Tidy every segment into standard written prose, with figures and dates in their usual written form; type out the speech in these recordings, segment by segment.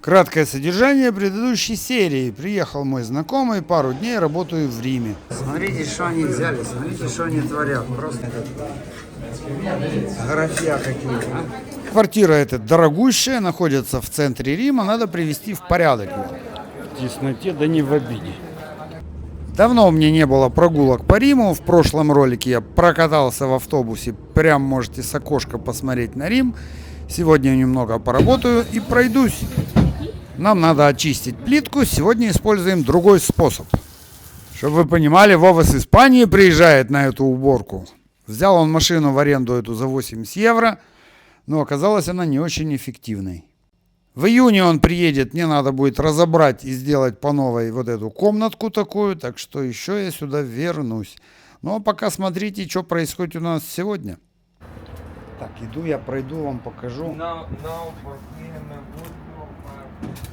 Краткое содержание предыдущей серии. Приехал мой знакомый, пару дней работаю в Риме. Смотрите, что они взяли, смотрите, что они творят. Просто графья какие-то. Квартира эта дорогущая, находится в центре Рима, надо привести в порядок. В тесноте, да не в обиде. Давно у меня не было прогулок по Риму. В прошлом ролике я прокатался в автобусе. Прям можете с окошка посмотреть на Рим. Сегодня немного поработаю и пройдусь. Нам надо очистить плитку. Сегодня используем другой способ. Чтобы вы понимали, Вова с Испании приезжает на эту уборку. Взял он машину в аренду эту за 80 евро, но оказалась она не очень эффективной. В июне он приедет, мне надо будет разобрать и сделать по новой вот эту комнатку такую, так что еще я сюда вернусь. Ну а пока смотрите, что происходит у нас сегодня. Так, иду я пройду, вам покажу.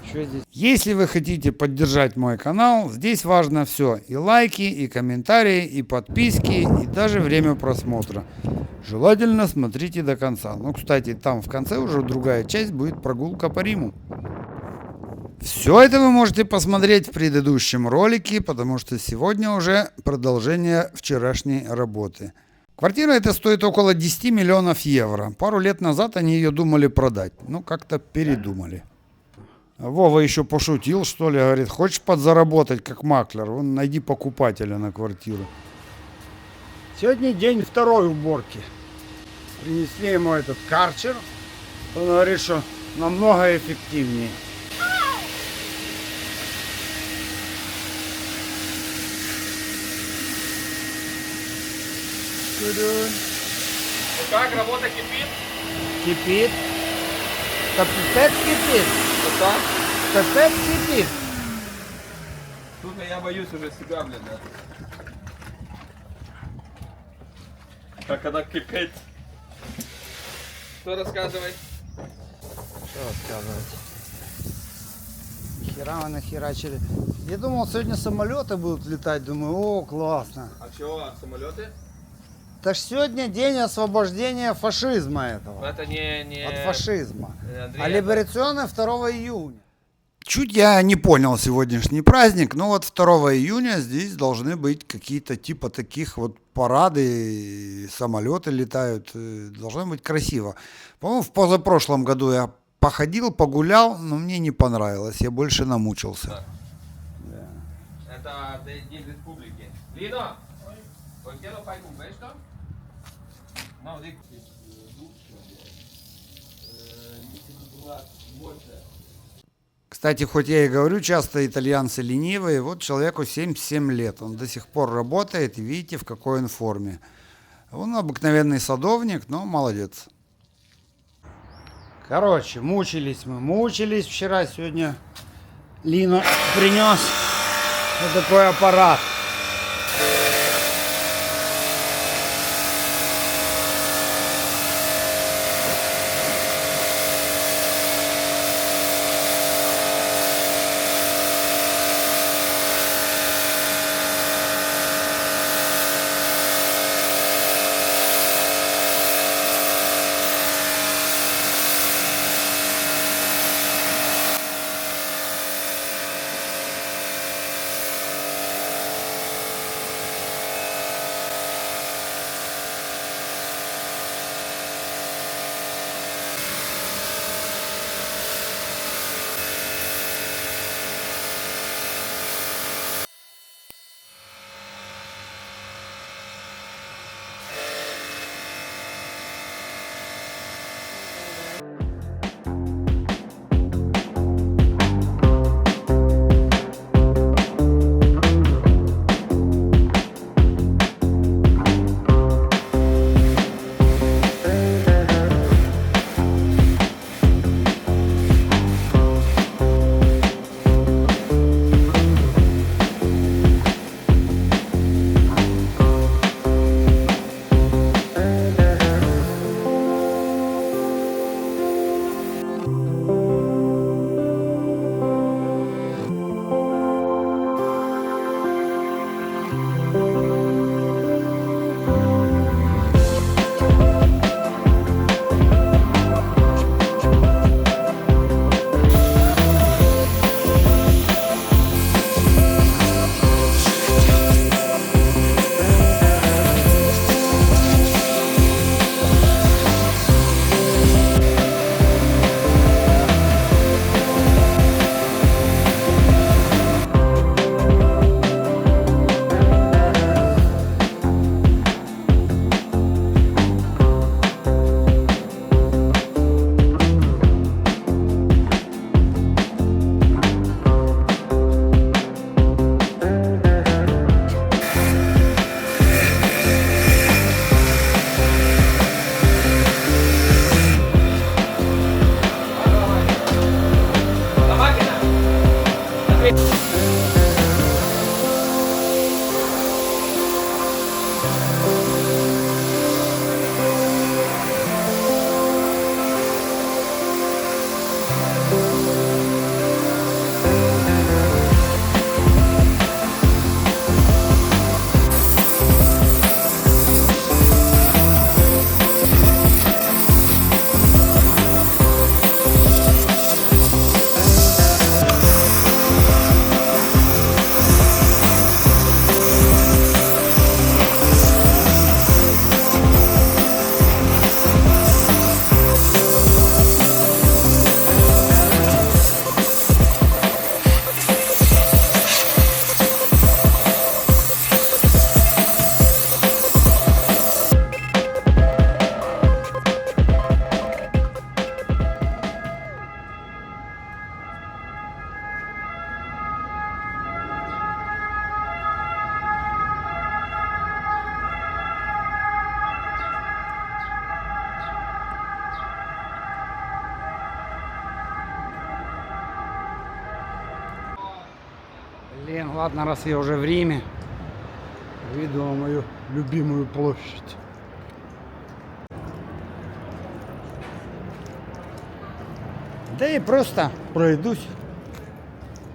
Что здесь? Если вы хотите поддержать мой канал, здесь важно все. И лайки, и комментарии, и подписки, и даже время просмотра. Желательно смотрите до конца. Ну, кстати, там в конце уже другая часть будет прогулка по Риму. Все это вы можете посмотреть в предыдущем ролике, потому что сегодня уже продолжение вчерашней работы. Квартира эта стоит около 10 миллионов евро. Пару лет назад они ее думали продать. Ну, как-то передумали. Вова еще пошутил, что ли, говорит, хочешь подзаработать как маклер, вон найди покупателя на квартиру. Сегодня день второй уборки. Принесли ему этот карчер. Он говорит, что намного эффективнее. Ну как, работа кипит? Кипит. Капитет кипит. Что? Капитет кипит. Сука, я боюсь уже себя, блин. Как когда кипит. Что рассказывай? Что рассказывать? Хера мы нахерачили. Я думал, сегодня самолеты будут летать. Думаю, о, классно. А чего, самолеты? Так сегодня день освобождения фашизма этого. Это не... От фашизма. Андрей, А либерационное 2 июня. Чуть я не понял сегодняшний праздник, но вот 2 июня здесь должны быть какие-то типа таких вот парады, самолеты летают, должно быть красиво. По-моему, в позапрошлом году я походил, погулял, но мне не понравилось, я больше намучился. Да. Это День Республики. Лино, ¿por qué no fai con esto? No, digo. Кстати, хоть я и говорю, часто итальянцы ленивые, вот человеку 77 лет, он до сих пор работает, и видите, в какой он форме. Он обыкновенный садовник, но молодец. Короче, мучились вчера, сегодня Лина принес вот такой аппарат. Блин, ладно, раз я уже в Риме, выйду на мою любимую площадь. Да и просто пройдусь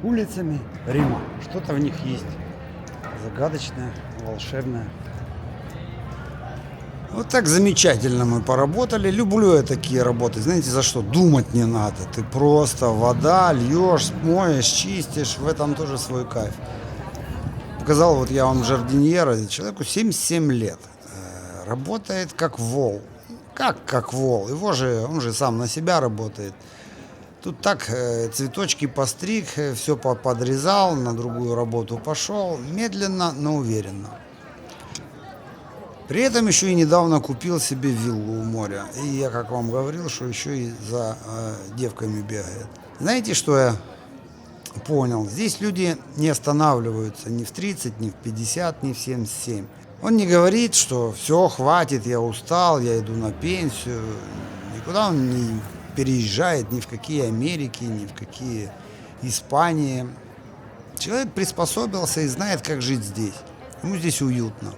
улицами Рима. Что-то в них есть загадочное, волшебное. Вот так замечательно мы поработали. Люблю я такие работы. Знаете, за что? Думать не надо. Ты просто вода, льешь, моешь, чистишь. В этом тоже свой кайф. Показал вот я вам жардиньера. Человеку 77 лет. Работает как вол. Как вол? Он же сам на себя работает. Тут так цветочки постриг, все подрезал, на другую работу пошел. Медленно, но уверенно. При этом еще и недавно купил себе виллу у моря. И я, как вам говорил, что еще и за девками бегает. Знаете, что я понял? Здесь люди не останавливаются ни в 30, ни в 50, ни в 77. Он не говорит, что все, хватит, я устал, я иду на пенсию. Никуда он не переезжает, ни в какие Америки, ни в какие Испании. Человек приспособился и знает, как жить здесь. Ему здесь уютно.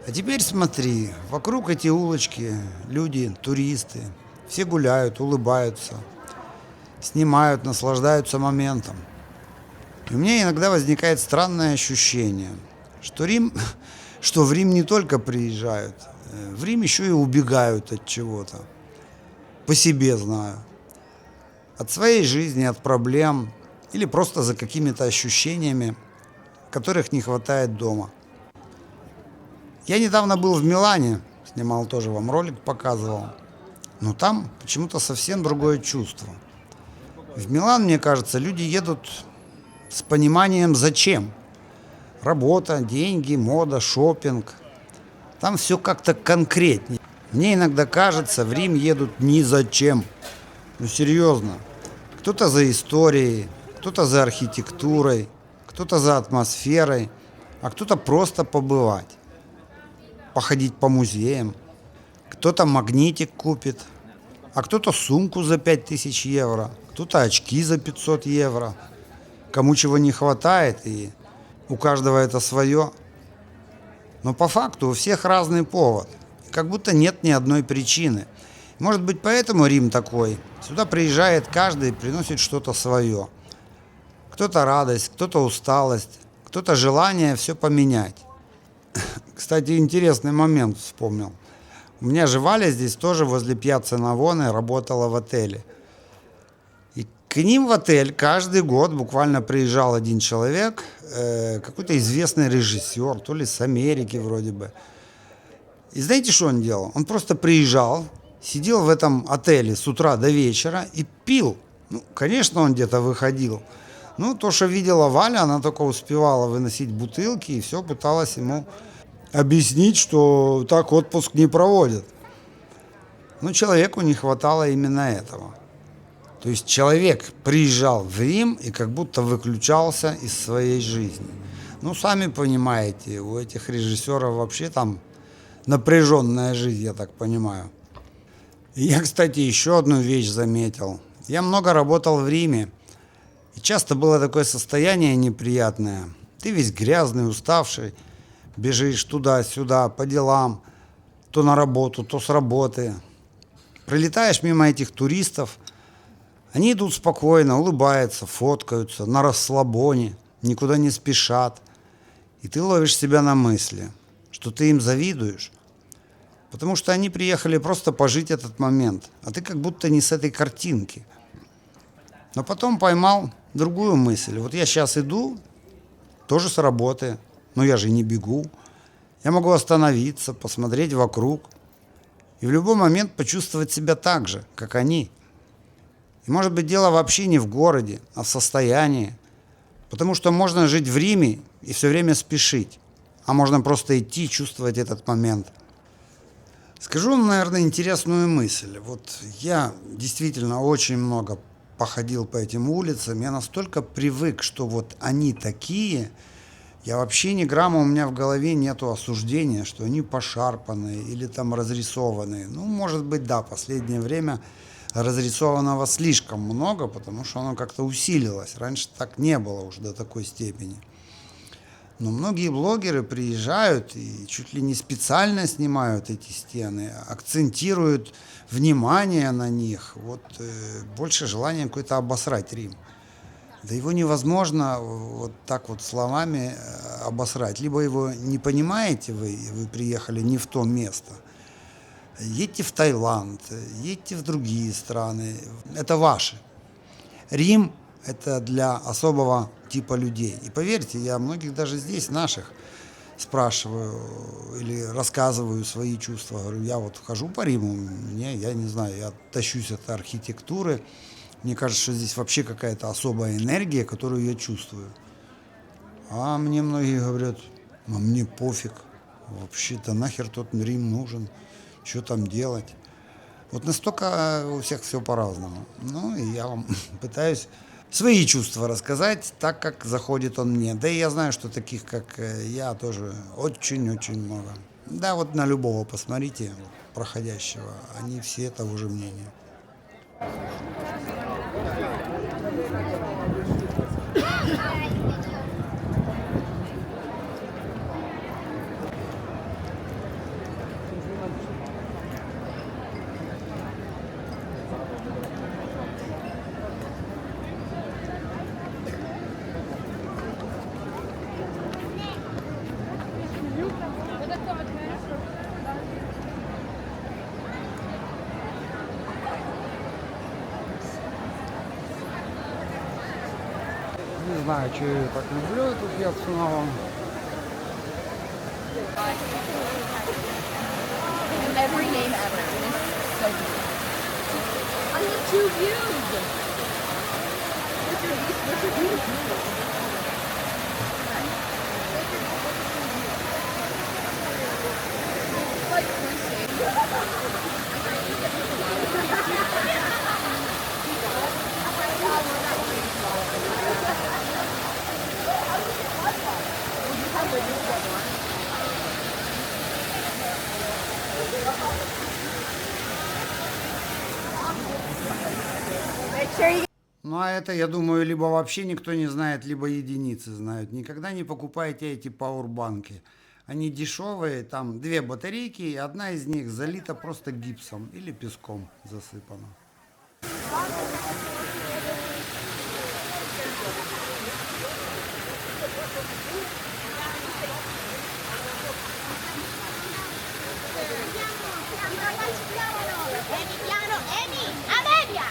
А теперь смотри, вокруг эти улочки, люди, туристы, все гуляют, улыбаются, снимают, наслаждаются моментом. И у меня иногда возникает странное ощущение, что в Рим не только приезжают, в Рим еще и убегают от чего-то. По себе знаю. От своей жизни, от проблем или просто за какими-то ощущениями, которых не хватает дома. Я недавно был в Милане, снимал тоже вам ролик, показывал. Но там почему-то совсем другое чувство. В Милан, мне кажется, люди едут с пониманием зачем. Работа, деньги, мода, шопинг. Там все как-то конкретнее. Мне иногда кажется, в Рим едут ни зачем. Ну серьезно. Кто-то за историей, кто-то за архитектурой, кто-то за атмосферой, а кто-то просто побывать. Походить по музеям. Кто-то магнитик купит, а кто-то сумку за 5000 евро, кто-то очки за 500 евро. Кому чего не хватает, и у каждого это свое. Но по факту у всех разный повод. Как будто нет ни одной причины. Может быть, поэтому Рим такой. Сюда приезжает каждый и приносит что-то свое. Кто-то радость, кто-то усталость, кто-то желание все поменять. Кстати, интересный момент вспомнил. У меня же Валя здесь тоже возле Пьяцца Навоне работала в отеле. И к ним в отель каждый год буквально приезжал один человек, какой-то известный режиссер, то ли с Америки вроде бы. И знаете, что он делал? Он просто приезжал, сидел в этом отеле с утра до вечера и пил. Ну, конечно, он где-то выходил. Ну, то, что видела Валя, она только успевала выносить бутылки и все пыталась ему объяснить, что так отпуск не проводят. Но человеку не хватало именно этого. То есть человек приезжал в Рим и как будто выключался из своей жизни. Ну, сами понимаете, у этих режиссеров вообще там напряженная жизнь, я так понимаю. И я, кстати, еще одну вещь заметил. Я много работал в Риме. И часто было такое состояние неприятное. Ты весь грязный, уставший, бежишь туда-сюда по делам, то на работу, то с работы. Пролетаешь мимо этих туристов, они идут спокойно, улыбаются, фоткаются, на расслабоне, никуда не спешат. И ты ловишь себя на мысли, что ты им завидуешь, потому что они приехали просто пожить этот момент, а ты как будто не с этой картинки. Но потом поймал другую мысль. Вот я сейчас иду, тоже с работы, но я же не бегу. Я могу остановиться, посмотреть вокруг и в любой момент почувствовать себя так же, как они. И может быть дело вообще не в городе, а в состоянии. Потому что можно жить в Риме и все время спешить, а можно просто идти и чувствовать этот момент. Скажу вам, наверное, интересную мысль. Вот я действительно очень много походил по этим улицам, я настолько привык, что вот они такие, я вообще ни грамма у меня в голове нету осуждения, что они пошарпанные или там разрисованные. Ну, может быть, да, последнее время разрисованного слишком много, потому что оно как-то усилилось. Раньше так не было уже до такой степени. Но многие блогеры приезжают и чуть ли не специально снимают эти стены, акцентируют внимание на них. Вот больше желания какое-то обосрать Рим. Да его невозможно вот так вот словами обосрать. Либо его не понимаете вы приехали не в то место. Едьте в Таиланд, едьте в другие страны. Это ваше. Рим – это для особого типа людей. И поверьте, я многих даже здесь, наших, спрашиваю или рассказываю свои чувства. Говорю, я вот хожу по Риму, я не знаю, я тащусь от архитектуры. Мне кажется, что здесь вообще какая-то особая энергия, которую я чувствую. А мне многие говорят, а мне пофиг, вообще-то нахер тот Рим нужен, что там делать. Вот настолько у всех все по-разному. Ну, и я вам пытаюсь свои чувства рассказать так, как заходит он мне. Да и я знаю, что таких, как я, тоже очень-очень много. Да, вот на любого посмотрите, проходящего, они все того же мнения. Не знаю, что я так люблю эту пьяцу новом. Every name ever. It's so beautiful. I need 2 views. What's your view? Like, make sure you Ну, а это, я думаю, либо вообще никто не знает, либо единицы знают. Никогда не покупайте эти пауэрбанки. Они дешевые, там 2 батарейки, и одна из них залита просто гипсом или песком засыпана. Emi, a media!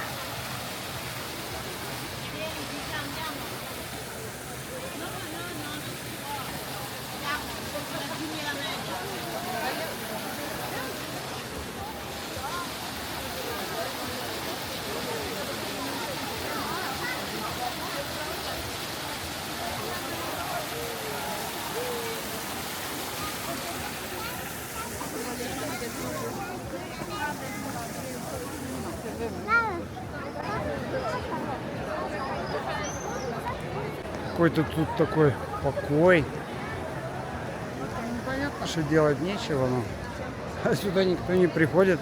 Какой-то тут такой покой. Понятно, что делать нечего, но сюда никто не приходит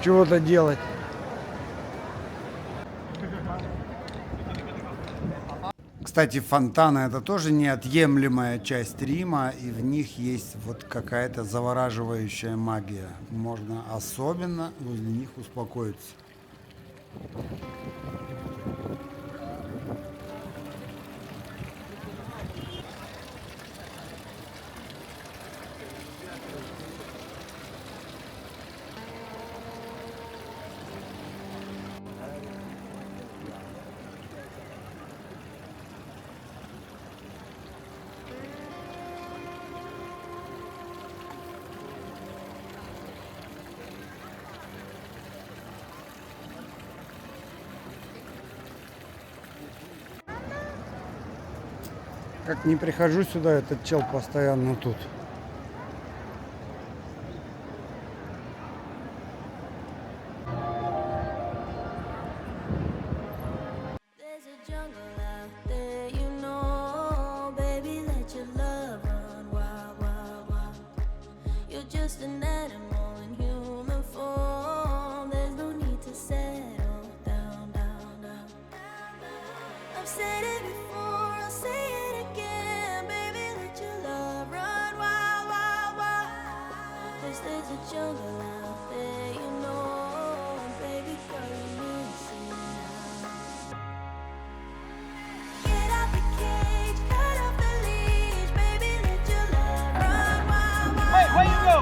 чего-то делать. Кстати, фонтаны это тоже неотъемлемая часть Рима, и в них есть вот какая-то завораживающая магия. Можно особенно возле них успокоиться. Как не прихожу сюда, этот чел постоянно тут. There's a jungle out there, you know, baby, let your love run wild, wild, wild. You're just an animal in human form. There's no need to settle down, down, down. I've said it before, I'll say it again, baby, let your love run wild, wild, wild. There's a jungle out there, you know, baby girl, you're missing out. Get out the cage, cut off the leash, baby, let your love run wild, wild. Wait, where you go?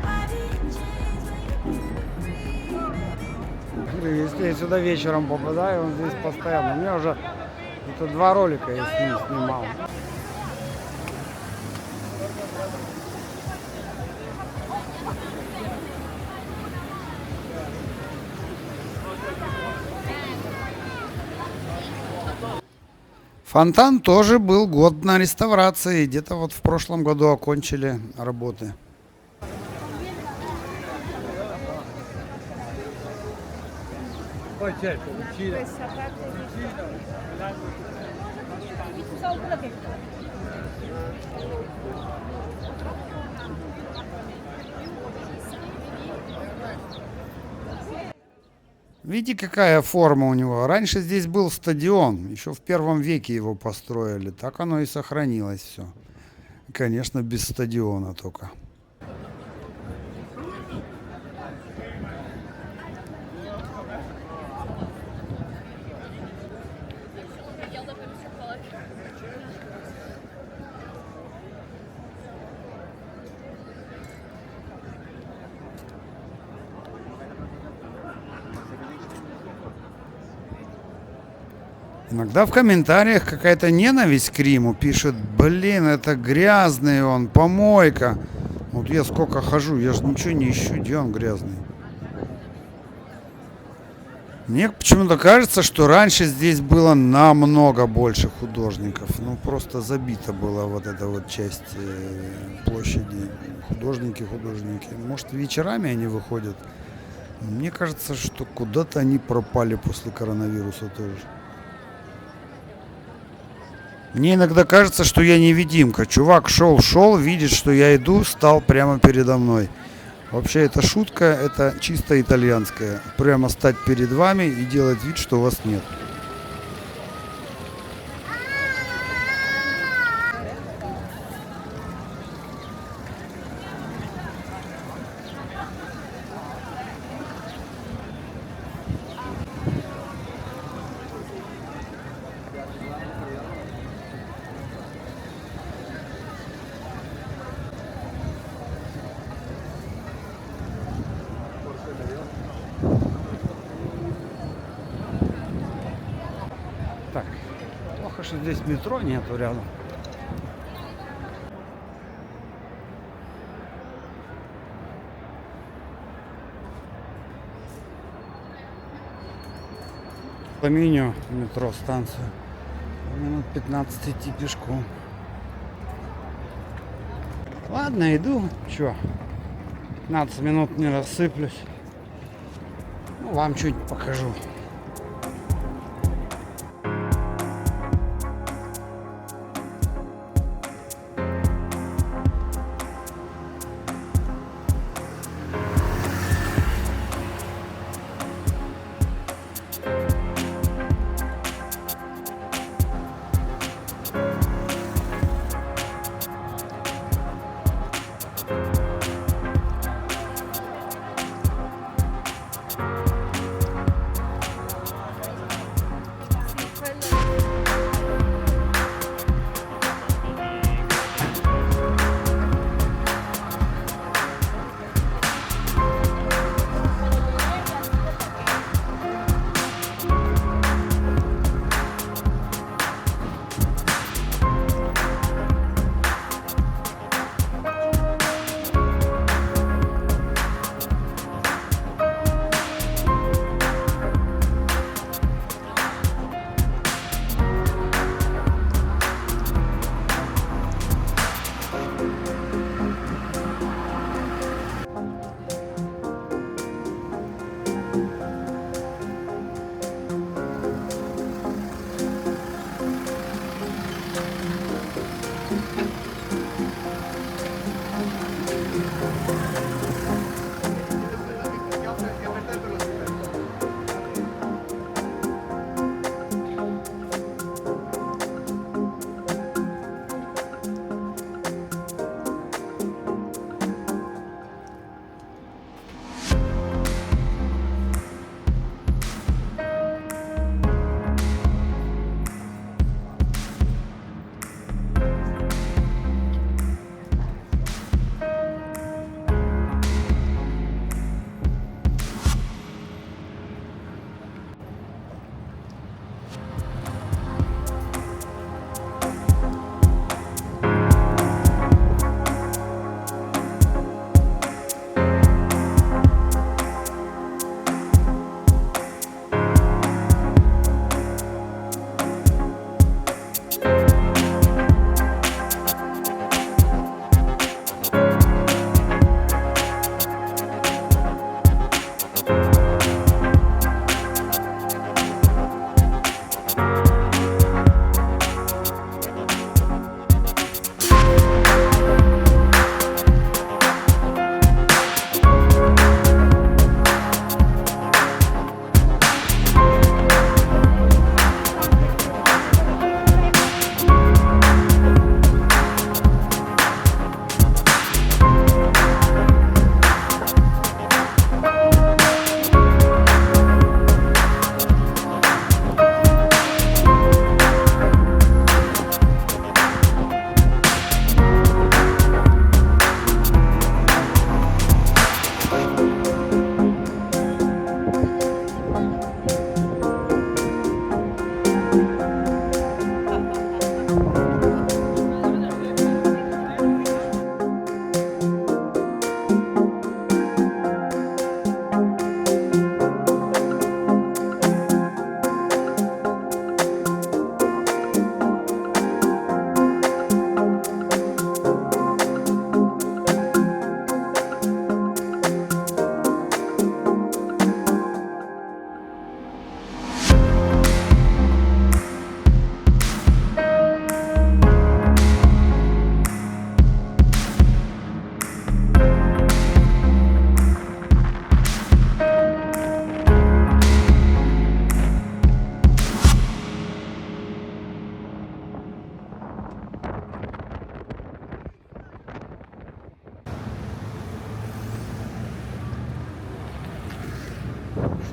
Why do you change when you can be free, baby? Если я сюда вечером попадаю, он здесь постоянно. У меня уже это 2 ролика я с ним снимал. Фонтан тоже был год на реставрации. Где-то вот в прошлом году окончили работы. Видите, какая форма у него? Раньше здесь был стадион, еще в 1 веке его построили. Так оно и сохранилось все. Конечно, без стадиона только. Иногда в комментариях какая-то ненависть к Риму. Пишет, блин, это грязный он, помойка. Вот я сколько хожу, я же ничего не ищу, где он грязный. Мне почему-то кажется, что раньше здесь было намного больше художников. Ну, просто забита была вот эта вот часть площади. Художники. Может, вечерами они выходят. Мне кажется, что куда-то они пропали после коронавируса тоже. Мне иногда кажется, что я невидимка. Чувак шел, видит, что я иду, стал прямо передо мной. Вообще, это шутка, это чисто итальянская. Прямо стать перед вами и делать вид, что вас нет. Так, плохо, что здесь метро нету рядом. Фламинio, метро, станция. Минут 15 идти пешком. Ладно, иду. Чё? 15 минут не рассыплюсь. Ну, вам чуть покажу.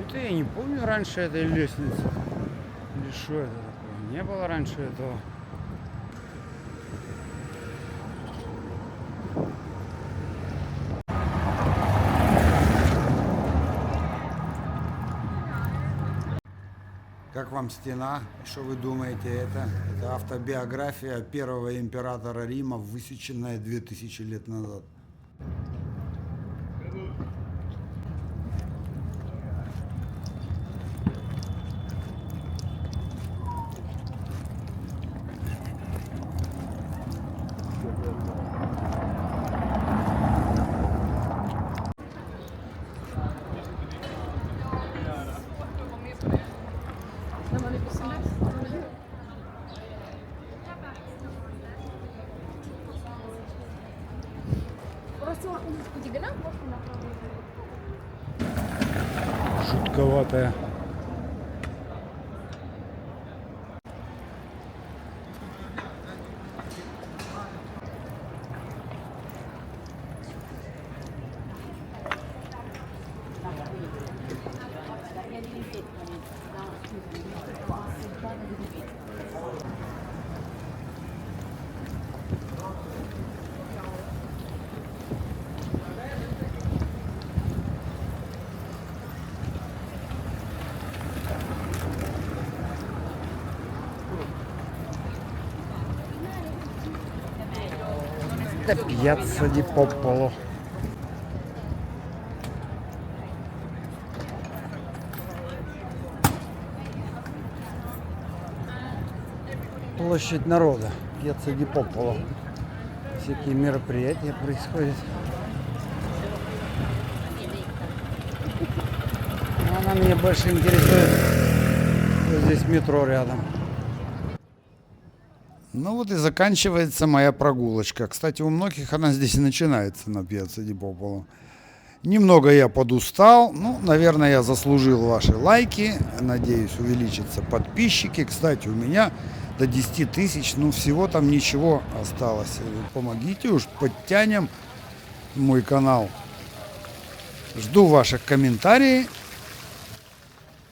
Что-то я не помню раньше этой лестницы. Или что это такое? Не было раньше этого. Как вам стена? Что вы думаете? Это автобиография первого императора Рима, высеченная 2000 лет назад. Жутковатая. Это Пьяцца ди Попполо. Площадь народа. Пьяцца ди Попполо. Всякие мероприятия происходят. Она меня больше интересует. Вот здесь метро рядом. Ну вот и заканчивается моя прогулочка. Кстати, у многих она здесь начинается на Пьяцца ди Попполо. Немного я подустал. Ну, наверное, я заслужил ваши лайки. Надеюсь, увеличатся подписчики. Кстати, у меня до 10 тысяч. Ну, всего там ничего осталось. Помогите уж, подтянем мой канал. Жду ваших комментариев.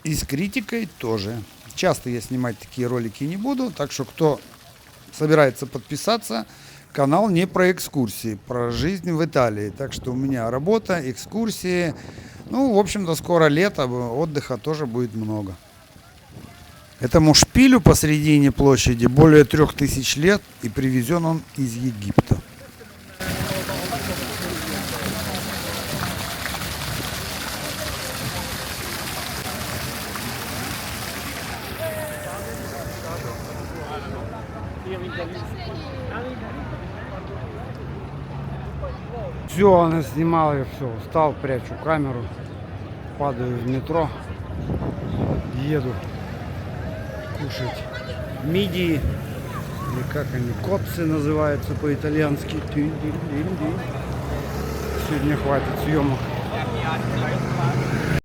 И с критикой тоже. Часто я снимать такие ролики не буду. Так что, кто собирается подписаться, канал не про экскурсии, про жизнь в Италии. Так что у меня работа, экскурсии. Ну, в общем-то, скоро лето, отдыха тоже будет много. Этому шпилю посредине площади более 3000 лет, и привезен он из Египта. Все, она снимала, я все, устал, прячу камеру, падаю в метро, еду кушать мидии, или как они, копсы называются по-итальянски. Сегодня хватит съемок.